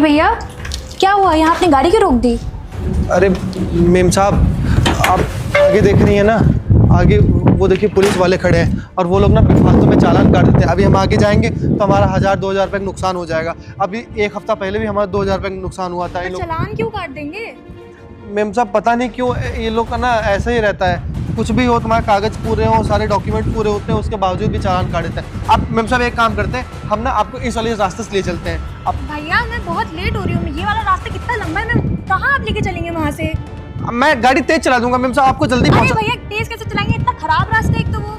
अरे भैया क्या हुआ, यहाँ आपने गाड़ी क्यों रोक दी? अरे मेम साहब, आप आगे देख रही हैं ना, आगे वो देखिए पुलिस वाले खड़े हैं और वो लोग ना बेफालतू में चालान काट देते हैं। अभी हम आगे जाएंगे तो हमारा 1000-2000 रुपये का नुकसान हो जाएगा। अभी एक हफ्ता पहले भी हमारा 2000 रुपये का नुकसान हुआ था। चालान क्यों काट देंगे? मेम साहब पता नहीं क्यों ये लोग का ना ऐसा ही रहता है, कुछ भी हो, तुम्हारे कागज पूरे हो, सारे डॉक्यूमेंट पूरे होते हैं, उसके बावजूद भी चालान काट देते हैं। आप मेम साहब एक काम करते हैं, हम ना आपको इस वाले रास्ते से ले चलते हैं। अब भैया मैं बहुत लेट हो रही हूँ, ये वाला रास्ता कितना लंबा है, मैं कहाँ आप लेके चलेंगे वहाँ से? मैं गाड़ी तेज चला दूंगा मेम साहब, आपको जल्दी अरे पहुंचा। भैया तेज कैसे चलाएंगे, इतना खराब रास्ता है एक तो वो।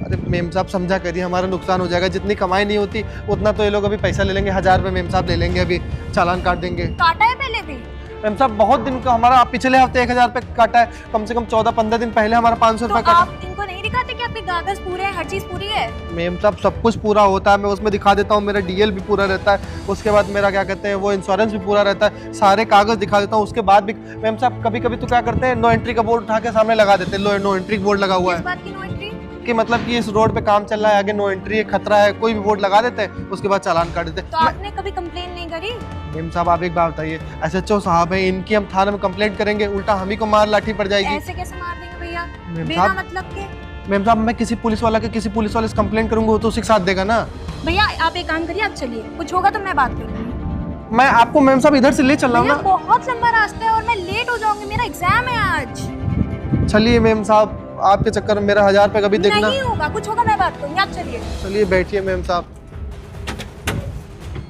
अरे मेम साहब समझा करिए, हमारा नुकसान हो जाएगा। जितनी कमाई नहीं होती उतना तो ये लोग अभी पैसा ले लेंगे। 1000 रुपये मेम साहब ले लेंगे, अभी चालान काट देंगे। काटा है पहले भी? मेम साहब बहुत दिन का हमारा, पिछले हफ्ते 1000 रुपये काटा है, कम से कम 14-15 दिन पहले हमारा 500 रुपये काटा। आप इनको नहीं दिखाते कि आपके कागज पूरे हैं, हर चीज पूरी है? मेम साहब सब कुछ पूरा होता है, मैं उसमें दिखा देता हूँ। मेरा डीएल भी पूरा रहता है, उसके बाद मेरा क्या कहते हैं वो इंश्योरेंस भी पूरा रहता है, सारे कागज दिखा देता हूँ। उसके बाद भी मेम साहब कभी कभी तो क्या करते हैं, नो एंट्री का बोर्ड उठा के सामने लगा देते हैं। नो एंट्री बोर्ड लगा हुआ है, इस बात की नो एंट्री कि मतलब कि इस रोड पे काम चल रहा है, आगे नो एंट्री है, खतरा है, कोई भी बोर्ड लगा देते हैं, उसके बाद चालान काट देते हैं। तो आपने कभी कंप्लेन नहीं करी? मेम साहब आप एक बात बताइए, एसएचओ साहब है, इनकी हम थाने में कंप्लेंट करेंगे, उल्टा हम ही को मार लाठी पड़ जाएगी। ऐसे कैसे मार देंगे भैया मेम बिना साहब, मतलब के? मेम साहब मैं किसी पुलिस वाले से कंप्लेंट करूंगा, वो तो उसी के साथ देगा ना। भैया आप एक काम करिए, आप चलिए, कुछ होगा तो मैं बात करूंगी। मैं आपको मेम साहब इधर से ले चल रहा हूँ भैया ना। बहुत लंबा रास्ता है और मैं लेट हो जाऊंगी, मेरा एग्जाम है आज। चलिए मेम साहब, आपके चक्कर में मेरा 1000 रुपये कभी देखना नहीं होगा, कुछ होगा मैं बात करूंगी, आप चलिए। चलिए बैठिए मेम साहब।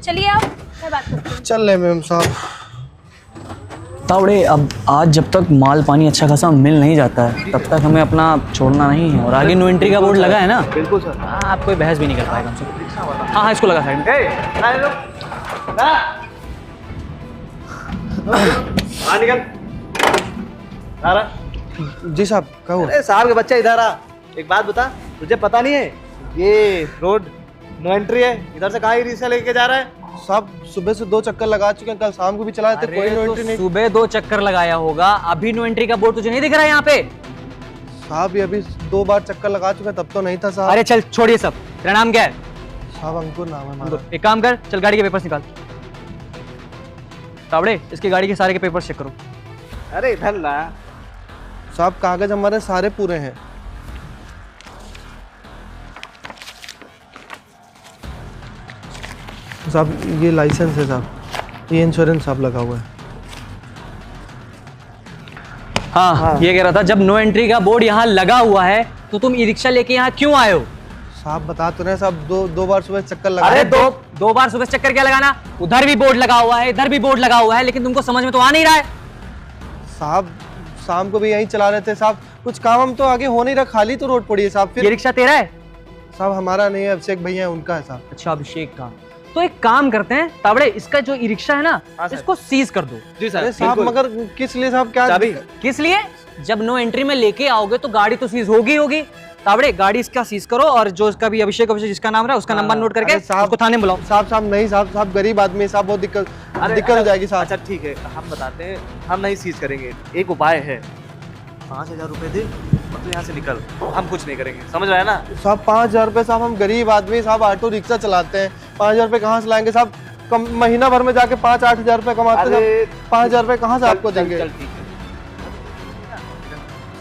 चलिए आप, मैं बात करती हूँ। चल रहे मेम साहब। तावड़े, अब आज जब तक माल पानी अच्छा खासा मिल नहीं जाता है तब तक हमें अपना छोड़ना नहीं है। और आगे नो एंट्री का बोर्ड लगा है ना। बिल्कुल सर। आप कोई बहस भी नहीं कर पाएगा हमसे। हाँ इसको लगा साइड में। जी साहब कहो। अरे साहब के बच्चा इधर आ, एक बात बता, तुझे पता नहीं है ये रोड नो एंट्री है, इधर से कहाँ ही रिक्शा लेके जा रहा है? साहब सुबह से 2 चक्कर लगा चुके हैं, कल शाम को भी चलाए थे, कोई नो एंट्री नहीं। सुबह 2 चक्कर लगाया होगा, अभी नो एंट्री का बोर्ड तुझे नहीं दिख रहा है यहाँ पे? साहब ये अभी 2 बार चक्कर लगा चुके हैं, तब तो नहीं था साहब। अरे चल छोड़िए सब, तेरा नाम क्या है? साहब अंकुर नाम है हमारा। एक काम कर, चल गाड़ी के पेपर्स निकाल। तावड़े इसकी गाड़ी के सारे के पेपर्स चेक करो। अरे इधर ला। साहब कागज हमारे सारे पूरे हैं। साहब ये लाइसेंस है साहब, ये इंश्योरेंस साहब लगा हुआ है। हाँ ये कह रहा था, जब नो एंट्री का बोर्ड यहाँ लगा हुआ है तो तुम ई रिक्शा लेके यहाँ क्यों आए हो? साहब बता तो रहे साहब, दो बार सुबह चक्कर लगा। अरे दो बार सुबह चक्कर क्या लगाना, उधर भी बोर्ड लगा हुआ है, इधर भी बोर्ड लगा हुआ है, लेकिन तुमको समझ में तो आ नहीं रहा है। साहब शाम को भी यहीं चला रहे थे साहब, कुछ काम हम तो आगे हो नहीं रहा, खाली तो रोड पड़ी है साहब। फिर ये रिक्शा तेरा है? साहब हमारा नहीं है, अभिषेक भैया है, उनका है साहब। अच्छा अभिषेक का। तो एक काम करते हैं तावड़े, इसका जो ई रिक्शा है ना इसको सीज कर दो। जी अरे साहब मगर किस लिए साहब, क्या किस लिए? जब नो एंट्री में लेके आओगे तो गाड़ी तो सीज होगी। तावड़े गाड़ी इसका सीज करो और जो इसका भी अभिषेक जिसका नाम रहा है उसका नंबर नोट करके उसको थाने में बुलाओ। साहब नहीं साहब गरीब आदमी है साहब, बहुत दिक्कत हो जाएगी साहब। अच्छा ठीक है, हम बताते हैं, हम नहीं सीज करेंगे। एक उपाय है, 5000 रुपए दे और तू यहाँ से निकल, हम कुछ नहीं करेंगे, समझ रहा है ना? साहब 5000 रुपये साहब, हम गरीब आदमी साहब, ऑटो रिक्शा चलाते हैं, 5000 रुपये कहाँ से लाएंगे साहब? कम महीना भर में जाके 5-8 हजार रुपये कमाते हैं, 5000 रुपये कहाँ से आपको देंगे? चल ठीक है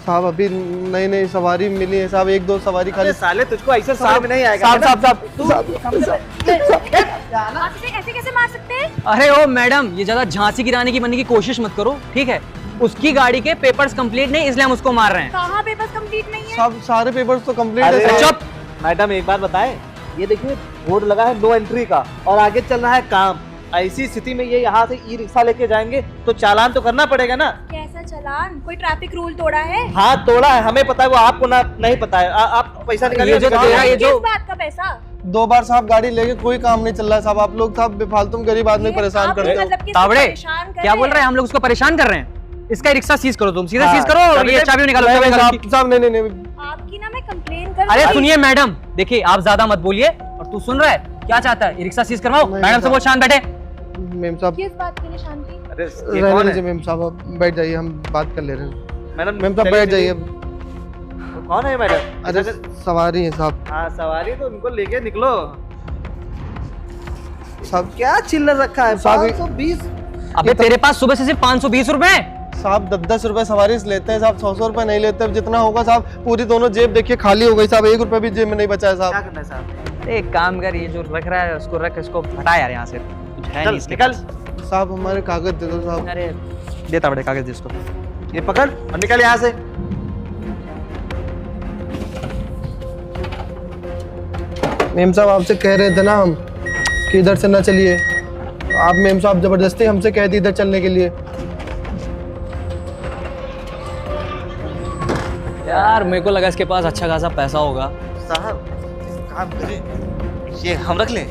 साहब अभी नई सवारी मिली है साहब, 1-2 सवारी खाली। साले तुझको ऐसे समझ में नहीं आएगा। ऐसे कैसे मार सकते हैं? अरे ओ मैडम, ये ज्यादा झांसी की रानी की बनने की कोशिश मत करो, ठीक है? उसकी गाड़ी के पेपर्स कंप्लीट नहीं, इसलिए हम उसको मार रहे हैं। कहाँ पेपर्स कंप्लीट नहीं है? साहब सारे पेपर्स तो कंप्लीट अरे है। चुप। मैडम एक बात बताएं, ये देखिए बोर्ड लगा है नो एंट्री का और आगे चल रहा है काम। ऐसी स्थिति में ये यहाँ से ई रिक्शा लेके जाएंगे तो चालान तो करना पड़ेगा ना। कैसा चालान? कोई ट्रैफिक रूल तोड़ा है? हाँ तोड़ा है, हमें पता है, वो आपको ना नहीं पता है। आप पैसा निकालिए। ये जो तेरा ये जो किस बात का पैसा? 2 बार साहब गाड़ी लेके कोई काम नहीं चल रहा है साहब, आप लोग साहब बेफालतू गरीब आदमी परेशान करते हो। मतलब तावड़े क्या बोल रहे हैं? हम लोग उसको परेशान कर रहे हैं? इसका रिक्शा सीज करो, तुम सीधा सीज करो और ये चाबी निकालो। साहब नहीं आपकी ना मैं कंप्लेन कर। अरे सुनिए मैडम, देखिए आप ज्यादा मत बोलिए। और तू सुन रहा है क्या चाहता है? रिक्शा सीज करवाओ। मैडम से बोल शांत बैठे। मेम साहब किस बात के लिए शांति? अरे रहने दीजिए मेम साहब, आप बैठ जाइए, हम बात कर ले रहे हैं। मैडम मेम साहब बैठ जाइए। कौन है मैडम? अरे सवारी है साहब। हाँ सवारी, तो उनको लेके निकलो। साहब क्या चिल्लर रखा है? साहब, 520। अबे तेरे पास सुबह से सिर्फ 520 रुपए। साहब 10-10 रुपए सवारी से लेते हैं साहब, 100-100 रुपए नहीं लेते। जितना होगा साहब, पूरी दोनों जेब देखिए खाली हो गई साहब, 1 रुपए भी जेब में नहीं बचा है क्या साहब। करना है साहब? एक काम कर, ये जो रख रहा है उसको रख, इसको हटा यार यहाँ से, कुछ है चल नहीं इसके निकल। पास। साहब हमारे कागज दे दो साहब। अरे देता बड़े कागज दे इसको। ये पकड़ और निकल यहाँ से। मेम साहब आपसे कह रहे थे ना हम कि इधर से ना चलिए, आप मेम साहब जबरदस्ती हमसे कह दी इधर चलने के लिए। यार मेरे को लगा इसके पास अच्छा खासा पैसा होगा। साहब काम करें, ये हम रख लें?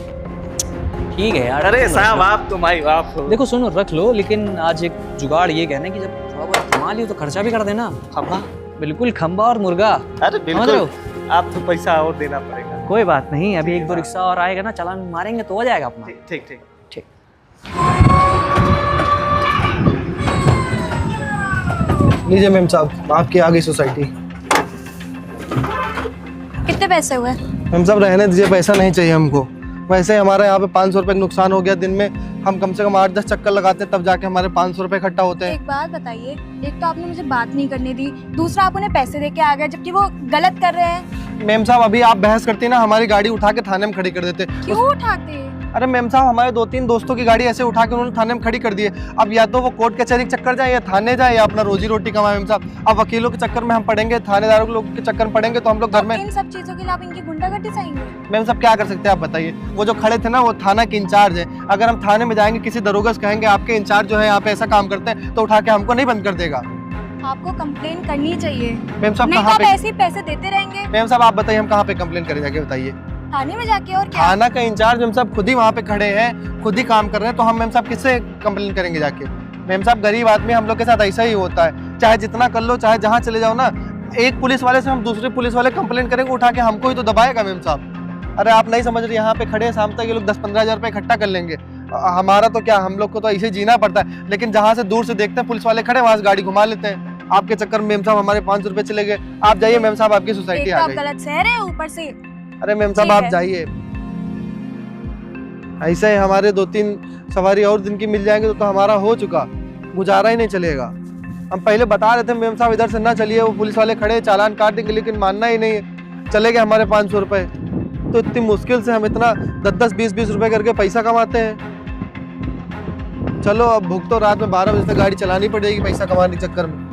ठीक है यार। अरे साहब आप तो माई बाप हो। देखो सुनो, रख लो, लेकिन आज एक जुगाड़ ये कहना कि जब थोड़ा बहुत कमा लियो तो खर्चा भी कर देना। खंबा? बिल्कुल, खंबा और मुर्गा। अरे समझ रहे हो? बिल्कुल, आप तो पैसा और देना पड़ेगा। कोई बात नहीं, अभी 1-2 रिक्शा और आएगा ना, चालान मारेंगे तो हो जाएगा अपना। ठीक ठीक ठीक। ठीक। लीजिए मेम साहब, आपकी आ गई सोसाइटी। कितने पैसे हुए? मेम साहब रहने दीजिए, पैसा नहीं चाहिए हमको। वैसे ही हमारे यहाँ पे 500 रुपये का नुकसान हो गया। दिन में हम कम से कम 8-10 चक्कर लगाते हैं, तब जाके हमारे 500 रुपये इकट्ठा होते हैं। एक बात बताइए, एक तो आपने मुझे बात नहीं करने दी, दूसरा आप उन्हें पैसे दे के आ गए जबकि वो गलत कर रहे हैं। मेम साहब अभी आप बहस करती ना, हमारी गाड़ी उठा के थाने में खड़ी कर देते। क्यों उठाते? अरे मेम साहब हमारे 2-3 दोस्तों की गाड़ी ऐसे उठा के उन्होंने थाने में खड़ी कर दी है। अब या तो वो कोर्ट कचहरी के चक्कर जाए या थाने जाए या अपना रोजी रोटी कमाए। मेम साहब अब वकीलों के चक्कर में हम पड़ेंगे, थानेदारों के लोग के चक्कर में पड़ेंगे तो हम लोग घर में। इन सब चीजों के लिए आप इनकी गुंडागर्दी चाहेंगे? मेम साहब क्या कर सकते हैं आप बताइए? वो जो खड़े थे ना, वो थाना के इंचार्ज है। अगर हम थाने में जाएंगे, किसी दरोगा से कहेंगे आपके इंचार्ज जो है यहाँ पे ऐसा काम करते हैं, तो उठा के हमको नहीं बंद कर देगा। आपको कंप्लेन करनी चाहिए, मेम साहब नहीं तो कहाँ आप पे? ऐसे ही पैसे देते रहेंगे मेम साहब आप बताइए हम कहाँ पे कंप्लेन करें जाके, बताइए। थाने में जाके। और क्या? थाना का इंचार्ज मेम साहब खुद ही वहाँ पे खड़े हैं, खुद ही काम कर रहे हैं, तो हम मेम साहब किससे कंप्लेन करेंगे जाके? मेम साहब गरीब आदमी, हम लोग के साथ ऐसा ही होता है, चाहे जितना कर लो, चाहे जहाँ चले जाओ ना, एक पुलिस वाले से हम दूसरे पुलिस वाले कंप्लेन करेंगे, उठा के हमको ही तो दबाएगा मेम साहब। अरे आप नहीं समझ रहे, यहाँ पे खड़े शाम तक ये लोग 10-15 हज़ार रुपये इकट्ठा कर लेंगे। हमारा तो क्या, हम लोग को तो ऐसे जीना पड़ता है, लेकिन जहाँ से दूर से देखते हैं पुलिस वाले खड़े, वहाँ से गाड़ी घुमा लेते हैं। आपके चक्कर में मेम साहब हमारे 500 रुपये चले गए। आप जाइए मेम साहब, आपकी सोसाइटी एक तो आ आप गई। गलत सह रहे हो ऊपर से। अरे मेम साहब ठीक आप है। जाइए, ऐसे ही हमारे 2-3 सवारी और दिन की मिल जाएंगे तो हमारा हो चुका, गुजारा ही नहीं चलेगा। हम पहले बता रहे थे मेम साहब इधर से ना चलिए, वो पुलिस वाले खड़े चालान काट देंगे, लेकिन मानना ही नहीं है। चले गए हमारे 500 रुपये। तो इतनी मुश्किल से हम इतना 10-10, 20-20 रुपये करके पैसा कमाते हैं। चलो अब भूख तो रात में 12 बजे तक गाड़ी चलानी पड़ेगी पैसा कमाने के चक्कर में।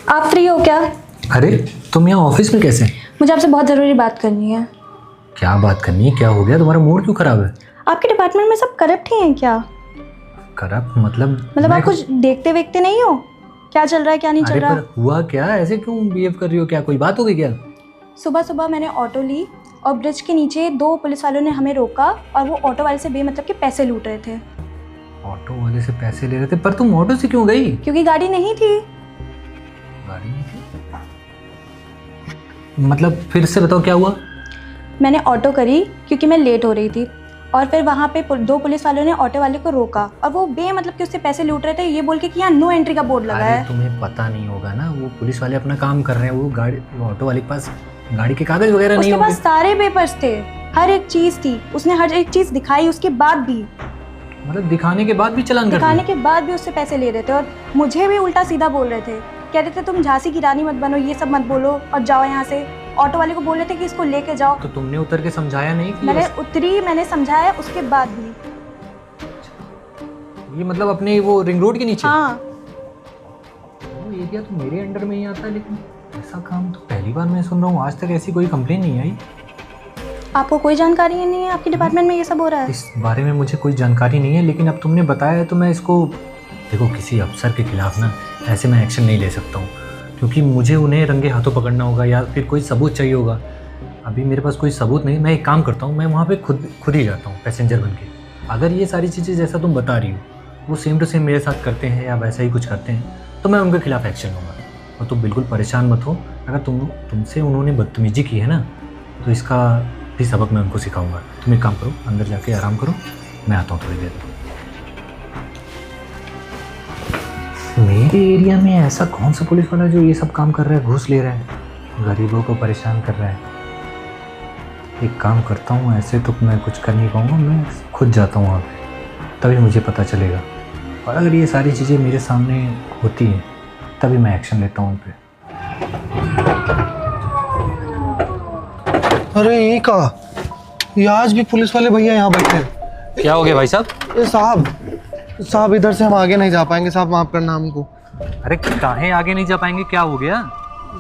आप फ्री हो क्या? अरे तुम यहाँ ऑफिस में कैसे? मुझे आपसे बहुत ज़रूरी बात करनी है। क्या बात करनी है? क्या हो गया? तुम्हारा मूड क्यों खराब है? आपके डिपार्टमेंट में सब करप्ट ही हैं क्या? करप्ट मतलब मतलब मैं आप कुछ देखते वेखते नहीं हो क्या चल रहा है क्या नहीं चल अरे रहा? पर हुआ क्या? ऐसे क्यों बिहेव कर रही हो? क्या कोई बात हो गई क्या? सुबह सुबह मैंने ऑटो ली और ब्रिज के नीचे 2 पुलिस वालों ने हमें रोका और वो ऑटो वाले से बेमतलब के पैसे लूट रहे थे। ऑटो वाले से पैसे ले रहे थे? पर तुम ऑटो से क्यों गई? क्योंकि गाड़ी नहीं थी। गाड़ी नहीं थी? मतलब फिर से बताओ क्या हुआ? मैंने ऑटो करी क्योंकि मैं लेट हो रही थी और फिर वहाँ पे 2 पुलिस वालों ने ऑटो वाले को रोका और वो बेमतलब कि उससे पैसे लूट रहे थे, ये बोल के कि यहाँ नो एंट्री का बोर्ड लगा अरे है। तुम्हें पता नहीं होगा ना, वो पुलिस वाले अपना काम कर रहे हैं। वो ऑटो वाले के पास गाड़ी के कागज वगैरह नहीं उसके होंगे। पास सारे पेपर्स थे, हर एक चीज़ थी, उसने हर एक चीज़ दिखाई, उसके बाद भी मतलब दिखाने के बाद भी चालान कर दिखाने दिया? के बाद भी उससे पैसे ले रहे थे और मुझे भी उल्टा सीधा बोल रहे थे। कह रहे थे तुम झांसी की रानी मत बनो, ये सब मत बोलो और जाओ यहाँ से। ऑटो वाले को बोल रहे थे कि इसको लेके जाओ। तो तुमने उतर के समझाया नहीं कि मैंने उतरी, मैंने समझाया, उसके बाद भी। ये मतलब अपने वो रिंग रोड के नीचे? हाँ, वो एरिया तो मेरे अंडर में ही आता है, लेकिन ऐसा काम तो पहली बार मैं सुन रहा हूँ। आज तक ऐसी कोई कंप्लेन नहीं आई। आपको कोई जानकारी नहीं है आपके डिपार्टमेंट में ये सब हो रहा है? इस बारे में मुझे कोई जानकारी नहीं है, लेकिन अब तुमने बताया है तो मैं इसको, देखो किसी अफसर के खिलाफ ना ऐसे मैं एक्शन नहीं ले सकता हूँ, क्योंकि मुझे उन्हें रंगे हाथों पकड़ना होगा या फिर कोई सबूत चाहिए होगा। अभी मेरे पास कोई सबूत नहीं। मैं एक काम करता हूँ, मैं वहाँ पे खुद ही जाता हूँ पैसेंजर बन के। अगर ये सारी चीज़ें जैसा तुम बता रही हो वो सेम टू सेम मेरे साथ करते हैं या वैसा ही कुछ करते हैं तो मैं उनके खिलाफ एक्शन लूँगा। और तुम बिल्कुल परेशान मत हो। अगर तुमसे उन्होंने बदतमीजी की है ना तो इसका भी सबक मैं उनको सिखाऊंगा। तुम एक काम करो, अंदर जाके आराम करो, मैं आता हूँ थोड़ी देर। मेरे एरिया में ऐसा कौन सा पुलिस वाला है जो ये सब काम कर रहा है, घूस ले रहा है, गरीबों को परेशान कर रहा है। एक काम करता हूँ, ऐसे तो मैं कुछ कर नहीं पाऊँगा, मैं खुद जाता हूँ वहाँ पे, तभी मुझे पता चलेगा। और अगर ये सारी चीज़ें मेरे सामने होती हैं तभी मैं एक्शन लेता हूँ उन पे। अरे ये कहा, ये आज भी पुलिस वाले भैया यहाँ बैठे हैं। क्या हो गया भाई साहब? ये साहब इधर से हम आगे नहीं जा पाएंगे साहब, माफ करना हमको। अरे काहे आगे नहीं जा पाएंगे, क्या हो गया?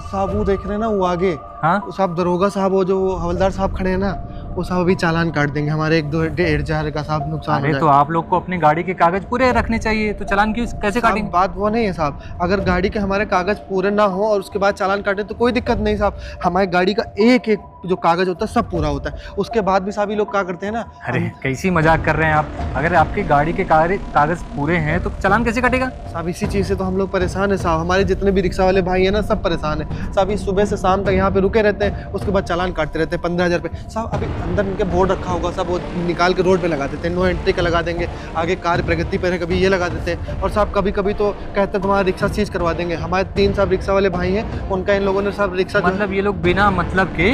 साहब वो देख रहे हैं ना, वो आगे। हाँ साहब दरोगा साहब, वो जो हवलदार साहब खड़े हैं ना, वो साहब अभी चालान काट देंगे हमारे 1-1.5 का साहब नुकसान हो अरे तो आप लोग को अपनी गाड़ी के कागज पूरे रखने चाहिए, तो चालान क्यों कैसे साहब, काटेंगे? बात वो नहीं है साहब, अगर गाड़ी के हमारे कागज पूरे ना हो और उसके बाद चालान काटे तो कोई दिक्कत नहीं साहब। हमारी गाड़ी का एक जो कागज होता है सब पूरा होता है, उसके बाद भी साहब ये लोग क्या करते हैं ना। अरे कैसी मजाक कर रहे हैं आप? अगर आपकी गाड़ी के कागज पूरे हैं तो चालान कैसे कटेगा? साहब इसी चीज़ से तो हम लोग परेशान हैं साहब, हमारे जितने भी रिक्शा वाले भाई हैं ना सब परेशान हैं साहब। इस सुबह से शाम तक यहाँ पे रुके रहते हैं, उसके बाद चालान काटते रहते हैं 15,000 रुपये साहब। अभी अंदर इनके बोर्ड रखा होगा साहब, वो निकाल के रोड पे लगा देते हैं, नो एंट्री का लगा देंगे, आगे कार्य प्रगति पर है कभी ये लगा देते हैं। और साहब कभी कभी तो कहते हैं तुम्हारा रिक्शा सीज करवा देंगे। हमारे 3 साहब रिक्शा वाले भाई हैं, उनका इन लोगों ने साहब रिक्शा मतलब ये लोग बिना मतलब के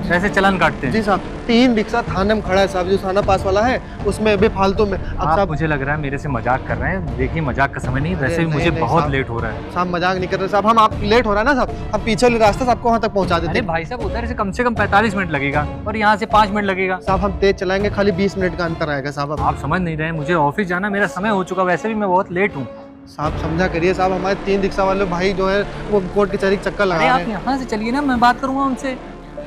ऐसे चालान काटते हैं? जी साहब, 3 रिक्शा थाने में खड़ा है साहब, जो थाना पास वाला है उसमें बेफालतू में। अब आप साहब मुझे लग रहा है मेरे से मजाक कर रहे हैं। देखिए मजाक का समय नहीं, वैसे भी नहीं, मुझे नहीं, बहुत साहब। लेट हो रहा है। साहब मजाक नहीं कर रहे साहब, हम आप लेट हो रहा है ना साहब, हम पीछे वाले रास्ते से आपको वहाँ तक पहुँचा देते अरे हैं। भाई साहब उधर से कम 45 मिनट लगेगा और यहाँ से 5 मिनट लगेगा। साहब हम तेज चलाएंगे, खाली 20 मिनट का अंतर आएगा साहब। अब आप समझ नहीं रहे, मुझे ऑफिस जाना, मेरा समय हो चुका, वैसे भी मैं बहुत लेट हूँ। साहब समझा करिए साहब, हमारे 3 रिक्शा वाले भाई जो है वो कोर्ट कचहरी के चक्कर लगा अरे रहे आप हैं। यहाँ से चलिए ना, मैं बात करूँगा उनसे।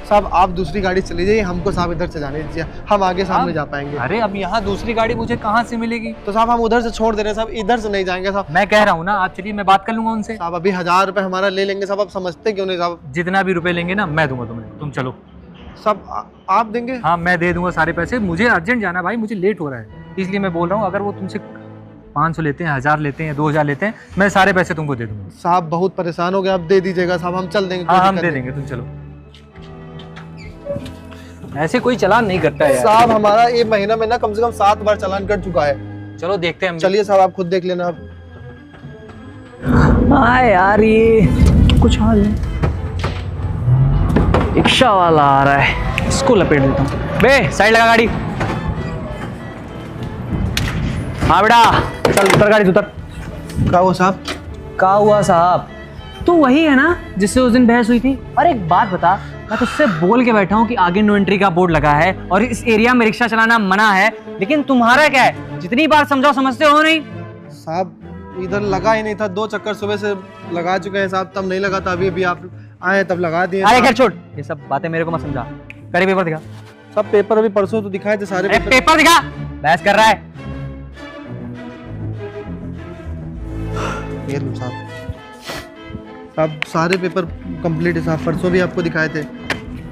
साहब आप दूसरी गाड़ी से चली जाइए, हमको साहब इधर से जाने दीजिए, हम आगे सामने जा पाएंगे। अरे अब यहाँ दूसरी गाड़ी मुझे कहाँ से मिलेगी? तो साहब हम उधर से छोड़ दे रहे हैं साहब, इधर से नहीं जाएंगे साहब। मैं कह रहा हूँ ना, आप चलिए, मैं बात कर लूंगा उनसे। साहब अभी 1000 रुपये हमारा ले लेंगे साहब, आप समझते क्यों नहीं साहब? जितना भी रुपए लेंगे ना मैं दूंगा तुम्हें, तुम चलो। साहब आप देंगे? हाँ मैं दे दूंगा सारे पैसे, मुझे अर्जेंट जाना है भाई, मुझे लेट हो रहा है, इसलिए मैं बोल रहा हूँ। अगर वो तुमसे 500 लेते हैं, 1000 लेते हैं, 2000 लेते हैं, मैं सारे पैसे तुमको दे दूंगा। साहब बहुत परेशान हो गए, आप दे दीजिएगा साहब, हम चल देंगे। हाँ कोई हम दिक्कत दे नहीं। देंगे, तुम चलो। ऐसे कोई चालान नहीं करता है यार। साहब हमारा ये महीना में ना कम से कम 7 बार चालान कट चुका है। चलो देखते हैं हम। चलिए साहब आप खुद देख लेना। आप हाँ यार, ये कुछ हाल है। रिक्शा वाला आ रहा है, इसको लपेट देता हूँ। बे साइड लगा गाड़ी। हाँ बेटा चल उतर गाड़ी से, उतर। क्या हुआ साहब? क्या हुआ साहब? तू वही है ना जिससे उस दिन बहस हुई थी? और एक बात बता, मैं तुझसे बोल के बैठा हूँ कि आगे नो एंट्री का बोर्ड लगा है और इस एरिया में रिक्शा चलाना मना है, लेकिन तुम्हारा क्या है? जितनी बार समझाओ समझते हो नहीं। साहब इधर लगा ही नहीं था, 2 चक्कर सुबह से लगा चुके हैं साहब, तब नहीं लगा था, अभी आप आए तब लगा दिए। अरे खैर छोड़, ये सब बातें मेरे को मत समझा। करे पेपर दिखा। सब पेपर अभी परसों तो दिखाए थे सारे अरे पेपर। पेपर दिखा, बहस कर रहा है। ये लो साहब, साहब सारे पेपर कंप्लीट है साहब, परसों भी आपको दिखाए थे।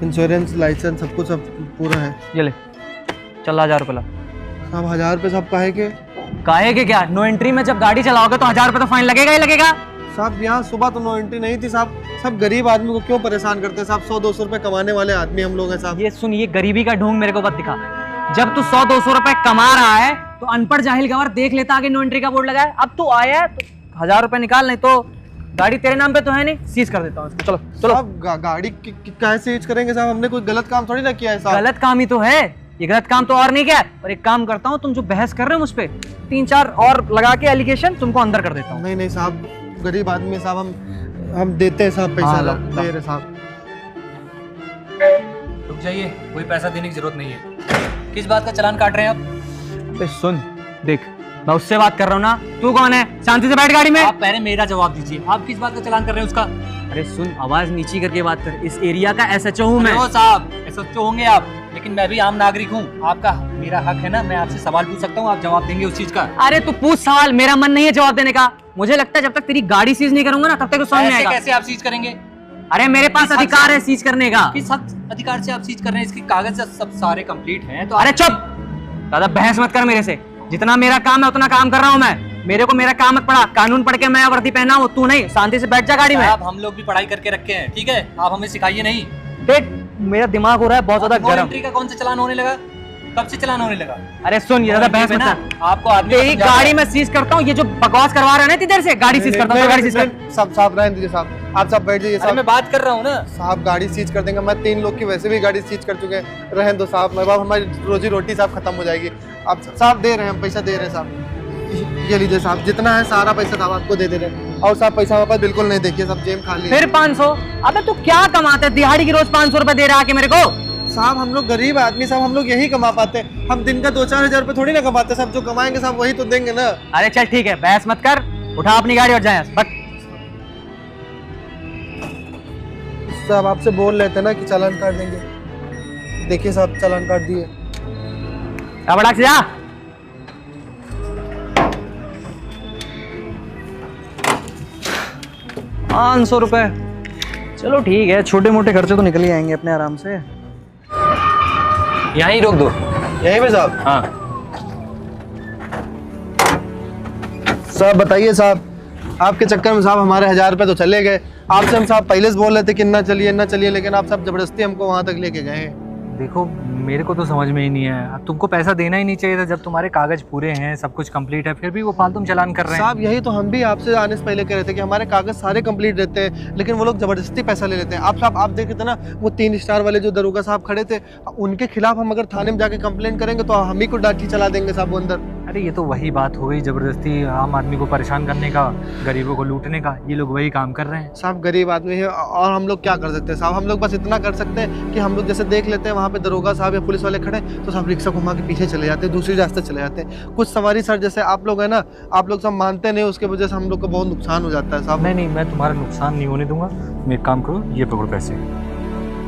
इंश्योरेंस लाइसेंस सब कुछ सब पूरा है। ये ले चल 1000 रुपये ला। साहब 1000 रुपये साहब काहे के? काहे के क्या? नो एंट्री में जब गाड़ी चलाओगे तो 1000 रुपये तो फाइन लगेगा ही लगेगा। साहब यहाँ सुबह तो नो एंट्री नहीं थी साहब, सब गरीब आदमी को क्यों परेशान करते हैं साहब? 100-200 रुपये कमाने वाले आदमी हम लोग हैं साहब। ये सुन, ये गरीबी का ढोंग मेरे को मत दिखा। जब तू 100-200 रुपए कमा रहा है तो अनपढ़ जाहिल गवार देख लेता आगे नो एंट्री का बोर्ड लगा है। अब तू आया है तो 1000 रुपए निकाल, नहीं तो गाड़ी तेरे नाम पे तो है नहीं, सीज कर देता हूँ इसको। चलो चलो। साहब गाड़ी कैसे यूज करेंगे साहब? हमने कोई गलत काम थोड़ी ना किया है साहब। गलत काम ही तो है ये, गलत काम तो और नहीं क्या है। और एक काम करता हूँ, तुम जो बहस कर रहे हो मुझ पे 3-4 और लगा के एलिगेशन तुमको अंदर कर देता हूँ। नहीं नहीं साहब, गरीब आदमी है साहब, हम देते हैं साहब पैसा। हाँ, लो, दे रहे साहब। रुक जाइए, कोई पैसा देने की जरूरत नहीं है। किस बात का चालान काट रहे हैं आप? अबे सुन देख, मैं उससे बात कर रहा हूँ ना, तू कौन है? शांति से बैठ गाड़ी में। आप पहले मेरा जवाब दीजिए, आप किस बात का चालान कर रहे हैं उसका? अरे सुन, आवाज नीची करके बात कर। इस एरिया का SHO हूँ मैं। ओ साहब, SHO होंगे आप, लेकिन मैं भी आम नागरिक हूँ। आपका मेरा हक है ना, मैं आपसे सवाल पूछ सकता हूँ, आप जवाब देंगे उस चीज का। अरे तू पूछ सवाल, मेरा मन नहीं है जवाब देने का। मुझे लगता है जब तक तेरी गाड़ी सीज नहीं करूंगा ना तब तक तो समझ में आएगा। कैसे आप सीज करेंगे? अरे मेरे पास अधिकार है सीज करने का। किस अधिकार से आप सीज कर रहे हैं? इसके कागज सब सारे कंप्लीट हैं तो। अरे चुप, ज्यादा बहस मत कर मेरे से। जितना मेरा काम है उतना काम कर रहा हूँ मैं। मेरे को मेरा काम मत पड़ा, कानून पढ़ के मैं वर्दी पहना हूँ, तू नहीं। शांति से बैठ जा गाड़ी में। आप हम लोग भी पढ़ाई करके रखे हैं, ठीक है? आप हमें सिखाइए नहीं। देख मेरा दिमाग हो रहा है बहुत ज्यादा नो गर्म। एंट्री का कौन सा चालान होने लगा? कब से चलान होने लगा? अरे सुन, ये ज्यादा बहस मत कर। आपको आदमी तेरी गाड़ी मैं सीज करता हूँ, ये जो बकवास करवा रहा है ना इधर से, गाड़ी सीज करता हूँ, गाड़ी सीज कर। साहब रहने दीजिए साहब, आप सब बैठ जाइए अरे मैं साहब। बात कर रहा हूँ ना। साहब गाड़ी सीज कर देंगे, मैं 3 लोग की वैसे भी गाड़ी सीज कर चुके हैं। रहने दो साहब, मैं बाप हमारी रोजी रोटी साहब खत्म हो जाएगी। आप साहब दे रहे हैं, हम पैसा दे रहे हैं साहब, ये लीजिए साहब, जितना है सारा पैसा साहब आपको दे रहे हैं। और साहब पैसा हमारे पास बिल्कुल नहीं, देखिए सब जेब खाली है। फिर 500? अबे तू क्या कमाता है दिहाड़ी की, रोज 500 रुपए दे रहा है आके मेरे को? साहब हम लोग गरीब आदमी साहब, हम लोग यही कमा पाते हैं। हम दिन का 2-4 हजार रुपए थोड़ी ना कमाते साहब, जो कमाएंगे साहब वही तो देंगे ना। अरे चल ठीक है, बहस मत कर, उठा अपनी गाड़ी और जाए बट। साहब आपसे बोल लेते ना कि चालान काट देंगे, देखिए साहब चालान काट दिए। अब अड़क से जा। ₹500, चलो ठीक है, छोटे मोटे खर्चे तो निकल ही आएंगे अपने आराम से। यहाँ ही रोक दो। यहीं पे साहब? हाँ। साहब बताइए साहब, आपके चक्कर में साहब हमारे 1000 रुपए तो चले गए। आपसे हम साहब पहले से बोल रहे थे कि ना चलिए, लेकिन आप साहब जबरदस्ती हमको वहाँ तक लेके गए। देखो मेरे को तो समझ में ही नहीं है, अब तुमको पैसा देना ही नहीं चाहिए था जब तुम्हारे कागज पूरे हैं, सब कुछ कंप्लीट है, फिर भी वो फालतू चालान कर रहे हैं। साहब यही तो हम भी आपसे आने से पहले कह रहे थे कि हमारे कागज सारे कंप्लीट रहते हैं, लेकिन वो लोग जबरदस्ती पैसा ले लेते हैं। आप साहब आप देखे थे ना, वो 3 स्टार वाले जो दरोगा साहब खड़े थे, उनके खिलाफ हम अगर थाने में जाके कंप्लेंट करेंगे तो हम ही को डांटी चला देंगे साहब वो अंदर। अरे ये तो वही बात हो गई, जबरदस्ती आम आदमी को परेशान करने का, गरीबों को लूटने का, ये लोग वही काम कर रहे हैं। साहब गरीब आदमी है और हम लोग क्या कर सकते हैं साहब, हम लोग बस इतना कर सकते हैं कि हम लोग जैसे देख लेते हैं वहाँ पे दरोगा साहब या पुलिस वाले खड़े तो साहब रिक्शा घुमा के पीछे चले जाते हैं, दूसरी रास्ते चले जाते हैं। कुछ सवारी सर जैसे आप लोग है ना, आप लोग सब मानते नहीं, उसके वजह से हम लोग को बहुत नुकसान हो जाता है साहब। नहीं, मैं तुम्हारा नुकसान नहीं होने दूंगा। तुम एक काम करो, ये पकड़ो पैसे,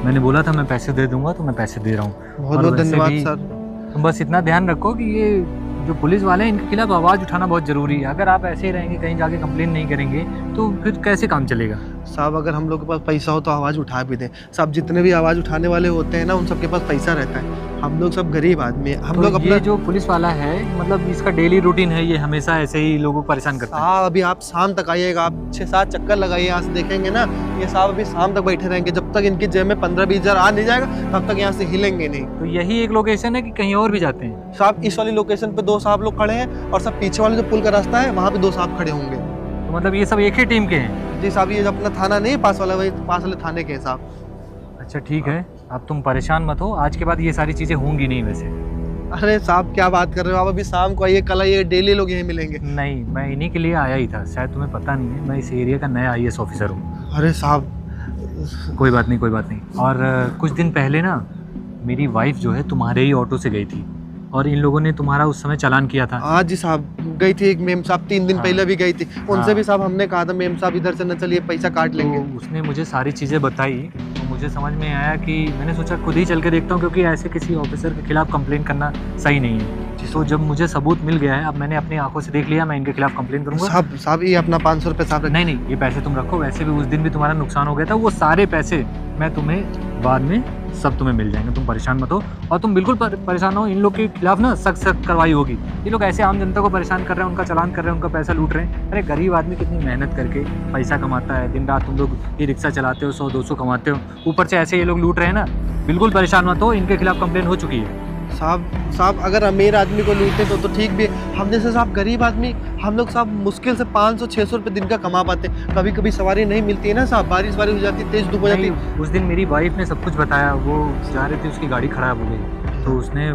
मैंने बोला था मैं पैसे दे दूंगा तो मैं पैसे दे रहा हूँ। बहुत बहुत धन्यवाद सर। तुम बस इतना ध्यान रखो कि ये जो पुलिस वाले हैं इनके खिलाफ आवाज़ उठाना बहुत ज़रूरी है। अगर आप ऐसे ही रहेंगे, कहीं जाके कंप्लेन नहीं करेंगे तो फिर कैसे काम चलेगा? साहब अगर हम लोग के पास पैसा हो तो आवाज़ उठा भी दें साहब, जितने भी आवाज़ उठाने वाले होते हैं ना उन सबके पास पैसा रहता है। हम लोग सब गरीब आदमी हैं, हम तो लोग अपना ये जो पुलिस वाला है मतलब इसका डेली रूटीन है, ये हमेशा ऐसे ही लोगों को परेशान करता है। साहब अभी आप शाम तक आइएगा, आप 6-7 चक्कर लगाइए, यहाँ से देखेंगे ना ये साहब अभी शाम तक बैठे रहेंगे, जब तक इनकी जेब में 15-20 हज़ार आ नहीं जाएगा तब तक यहाँ से हिलेंगे नहीं। तो यही एक लोकेशन है कि कहीं और भी जाते हैं? साहब इस वाली लोकेशन पे 2 साहब लोग खड़े हैं और सब पीछे वाले जो पुल का रास्ता है वहाँ पे 2 साहब खड़े होंगे। तो मतलब ये सब एक ही टीम के हैं? जी साहब, ये जो अपना थाना नहीं पास वाला, वही पास वाले थाने के हैं साहब। अच्छा ठीक है, अब तुम परेशान मत हो, आज के बाद ये सारी चीज़ें होंगी नहीं वैसे। अरे साहब क्या बात कर रहे हो आप, अभी शाम को आइए, कल आइए, डेली लोग यहीं मिलेंगे। नहीं, मैं इन्हीं के लिए आया ही था, शायद तुम्हें पता नहीं है, मैं इस एरिया का नया IAS ऑफिसर हूँ। अरे साहब कोई बात नहीं, कोई बात नहीं। और कुछ दिन पहले ना मेरी वाइफ जो है तुम्हारे ही ऑटो से गई थी और इन लोगों ने तुम्हारा उस समय चालान किया था। हाँ जी साहब, गई थी एक मेम साहब, 3 दिन हाँ। पहले भी गई थी, उनसे हाँ। भी साहब हमने कहा था मेम साहब इधर से न चलिए, पैसा काट लेंगे। तो उसने मुझे सारी चीज़ें बताई तो मुझे समझ में आया कि मैंने सोचा खुद ही चल के देखता हूँ, क्योंकि ऐसे किसी ऑफिसर के खिलाफ कंप्लेन करना सही नहीं है। तो जब मुझे सबूत मिल गया है, अब मैंने अपनी आंखों से देख लिया, मैं इनके खिलाफ कंप्लेन करूँगा। साहब ये अपना 500 रुपये साहब नहीं, ये पैसे तुम रखो, वैसे भी उस दिन भी तुम्हारा नुकसान हो गया था, वो सारे पैसे मैं तुम्हें बाद में सब तुम्हें मिल जाएंगे, तुम परेशान मत हो। और तुम बिल्कुल परेशान हो, इन लोग के खिलाफ ना सख्त कार्रवाई होगी। ये लोग ऐसे आम जनता को परेशान कर रहे हैं, उनका चालान कर रहे हैं, उनका पैसा लूट रहे हैं। अरे गरीब आदमी कितनी मेहनत करके पैसा कमाता है, दिन रात तुम लोग ये रिक्शा चलाते हो, 100-200 कमाते हो, ऊपर से ऐसे ये लोग लूट रहे हैं ना। बिल्कुल परेशान मत हो, इनके खिलाफ कंप्लेन हो चुकी है। साहब अगर अमीर आदमी को लूटे तो ठीक भी है, हम जैसे साहब गरीब आदमी, हम लोग साहब मुश्किल से 500-600 रुपये दिन का कमा पाते हैं। कभी कभी सवारी नहीं मिलती है ना साहब, बारिश हो जाती है, तेज धूप हो जाती है। उस दिन मेरी वाइफ ने सब कुछ बताया, वो जा रहे थे, उसकी गाड़ी खराब हो गई तो उसने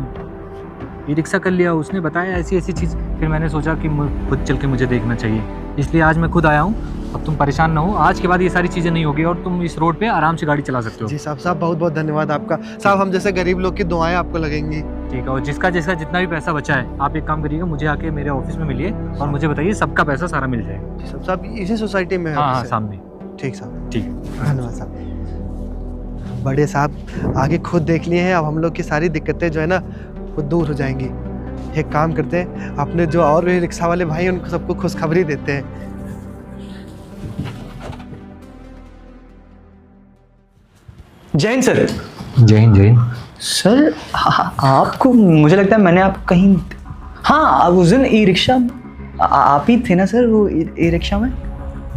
ई रिक्शा कर लिया, उसने बताया ऐसी चीज़। फिर मैंने सोचा कि खुद चल के मुझे देखना चाहिए, इसलिए आज मैं खुद आया हूँ। अब तुम परेशान ना हो, आज के बाद ये सारी चीज़ें नहीं होगी और तुम इस रोड पे आराम से गाड़ी चला सकते हो। जी साहब बहुत बहुत धन्यवाद आपका साहब, हम जैसे गरीब लोग की दुआएं आपको लगेंगी। ठीक है, और जिसका जितना भी पैसा बचा है, आप एक काम करिएगा, मुझे आके मेरे ऑफिस में मिलिए और मुझे बताइए, सबका पैसा सारा मिल जाएगा। जी साहब इसी सोसाइटी में है? हाँ, सामने। ठीक साहब, ठीक है, धन्यवाद साहब। बड़े साहब आगे खुद देख लिए हैं, अब हम लोग की सारी दिक्कतें जो है ना वो दूर हो जाएंगी। एक काम करते हैं, अपने जो और भी रिक्शा वाले भाई हैं उनको सबको खुशखबरी देते हैं। जय हिंद सर। जय हिंद। सर आपको, मुझे लगता है मैंने आप कहीं, हाँ उस दिन ई रिक्शा आप ही थे ना सर, वो ई रिक्शा में?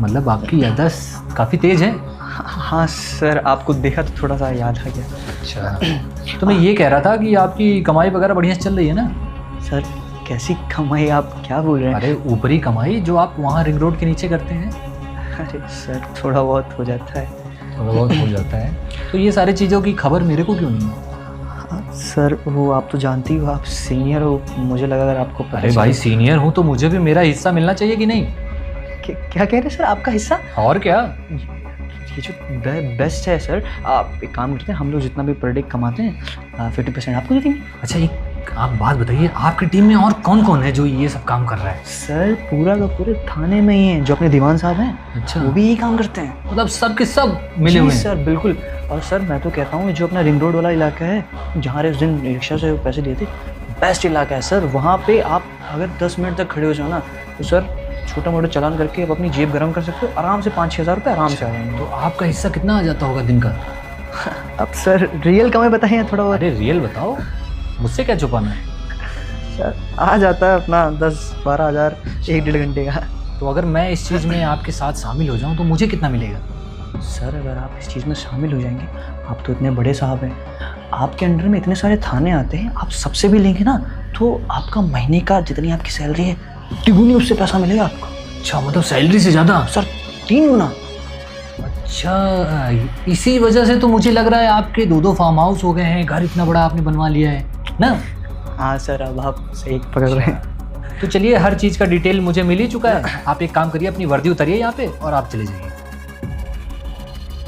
मतलब आपकी याददाश्त काफ़ी तेज है। हाँ सर, आपको देखा तो थोड़ा सा याद आ गया। अच्छा, तो मैं ये कह रहा था कि आपकी कमाई वगैरह बढ़िया से चल रही है ना? सर कैसी कमाई, आप क्या बोल रहे हैं? अरे ऊपरी कमाई जो आप वहाँ रिंग रोड के नीचे करते हैं। अरे सर थोड़ा बहुत हो जाता है। थोड़ा बहुत हो जाता है, तो ये सारी चीज़ों की खबर मेरे को क्यों नहीं है? सर वो आप तो जानती हो, आप सीनियर हो, मुझे लगा अगर आपको पता अरे भाई सीनियर हूँ तो मुझे भी मेरा हिस्सा मिलना चाहिए कि नहीं? क्या कह रहे हैं सर, आपका हिस्सा? और क्या? ये जो बेस्ट है सर, आप एक काम करते हैं, हम लोग जितना भी पर डे कमाते हैं 50% आपको दे देंगे। अच्छा एक आप बात बताइए, आपकी टीम में और कौन कौन है जो ये सब काम कर रहा है? सर पूरा का पूरे थाने में ही है, जो अपने दीवान साहब हैं अच्छा, वो भी यही काम करते हैं। मतलब सब के सब मिले जी हुए हैं? सर बिल्कुल। और सर मैं तो कहता हूँ जो अपना रिंग रोड वाला इलाका है, जहाँ उस दिन रिक्शा से पैसे दिए थे, बेस्ट इलाका है सर। वहाँ पे आप अगर 10 मिनट तक खड़े हो जाओ ना, तो सर छोटा मोटा चालान करके आप अपनी जेब गर्म कर सकते हो, आराम से 5-6 हज़ार रुपये आराम से आ जाएंगे। तो आपका हिस्सा कितना आ जाता होगा दिन का? अब सर रियल कमाई बताइए थोड़ा बहुत। अरे रियल बताओ, मुझसे क्या छुपाना है? सर आ जाता है अपना 10-12 हज़ार 1-1.5 घंटे का। तो अगर मैं इस चीज़ में आपके साथ शामिल हो जाऊं तो मुझे कितना मिलेगा? सर अगर आप इस चीज़ में शामिल हो जाएंगे, आप तो इतने बड़े साहब हैं, आपके अंडर में इतने सारे थाने आते हैं, आप सबसे भी लेंगे ना तो आपका महीने का जितनी आपकी सैलरी है तिगुनी उससे पैसा मिलेगा आपको। अच्छा, मतलब सैलरी से ज़्यादा? सर 3 गुना। अच्छा, इसी वजह से तो मुझे लग रहा है आपके 2-2 फार्म हाउस हो गए हैं, घर इतना बड़ा आपने बनवा लिया है ना? हाँ सर, अब आप सही पकड़ रहे हैं। तो चलिए, हर चीज़ का डिटेल मुझे मिल ही चुका है। आप एक काम करिए, अपनी वर्दी उतारिए यहाँ पे और आप चले जाइए।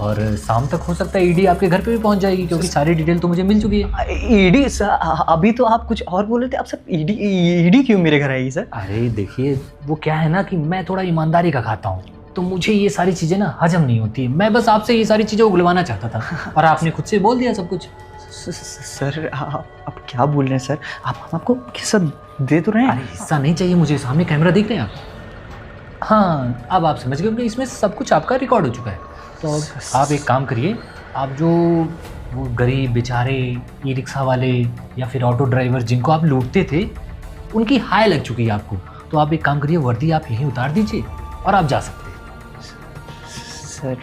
और शाम तक हो सकता है ईडी आपके घर पे भी पहुंच जाएगी, क्योंकि सारी डिटेल तो मुझे मिल चुकी है। ईडी सर, अभी तो आप कुछ और बोल रहे थे, अब सर ईडी क्यों मेरे घर आएगी सर? अरे देखिए, वो क्या है ना कि मैं थोड़ा ईमानदारी का खाता हूँ, तो मुझे ये सारी चीज़ें ना हजम नहीं होती। मैं बस आपसे ये सारी चीज़ें उगलवाना चाहता था और आपने खुद से बोल दिया सब कुछ। सर आप क्या बोल रहे हैं सर? आप आपको हिस्सा दे तो रहे हैं। अरे हिस्सा नहीं चाहिए मुझे, सामने कैमरा देख रहे हैं आप? हाँ, अब आप समझ गए कि इसमें सब कुछ आपका रिकॉर्ड हो चुका है। तो आप एक काम करिए, आप जो वो गरीब बेचारे ई रिक्शा वाले या फिर ऑटो ड्राइवर जिनको आप लूटते थे, उनकी हाय लग चुकी है आपको। तो आप एक काम करिए, वर्दी आप यहीं उतार दीजिए और आप जा सकते हैं। सर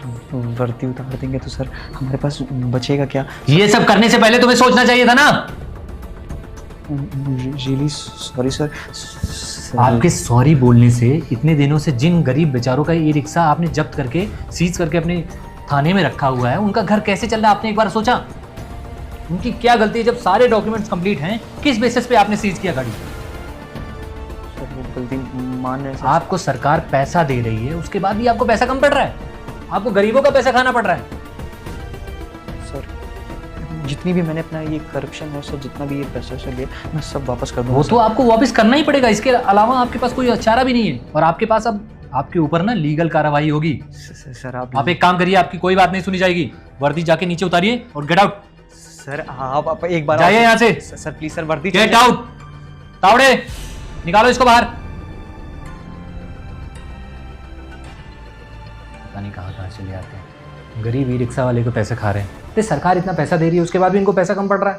वर्दी उतार देंगे तो सर हमारे पास बचेगा क्या? ये सब करने से पहले तुम्हें सोचना चाहिए था ना। Really sorry sir. आपके सॉरी बोलने से इतने दिनों से जिन गरीब बेचारों का ई रिक्शा आपने जब्त करके सीज करके अपने थाने में रखा हुआ है, उनका घर कैसे चल रहा है आपने एक बार सोचा? उनकी क्या गलती है जब सारे डॉक्यूमेंट्स कंप्लीट हैं? किस बेसिस पे आपने सीज किया गाड़ी? सर वो गलती मान रहे हैं सर। आपको सरकार पैसा दे रही है, उसके बाद भी आपको पैसा कम पड़ रहा है। आपको गरीबों का पैसा खाना पड़ रहा है। सर जितनी भी मैंने अपना ये करप्शन है सर, जितना भी ये पैसा से लिया, मैं सब वापस कर दूंगा। वो तो आपको वापस करना ही पड़ेगा, इसके अलावा आपके पास कोई चारा भी नहीं है। और आपके पास अब आपके ऊपर ना लीगल कार्रवाई होगी। सर आप एक काम करिए, आपकी कोई बात नहीं सुनी जाएगी। वर्दी जाके नीचे उतारिए और गेट आउट। सर आप एक बार जाइए यहाँ से। सर प्लीज सर वर्दी गेट आउट। तावड़े निकालो इसको बाहर। पता नहीं कहाँ चले आते हैं। गरीब ई रिक्शा वाले को पैसे खा रहे हैं। तो सरकार इतना पैसा दे रही है, उसके बाद भी इनको पैसा कम पड़ रहा है।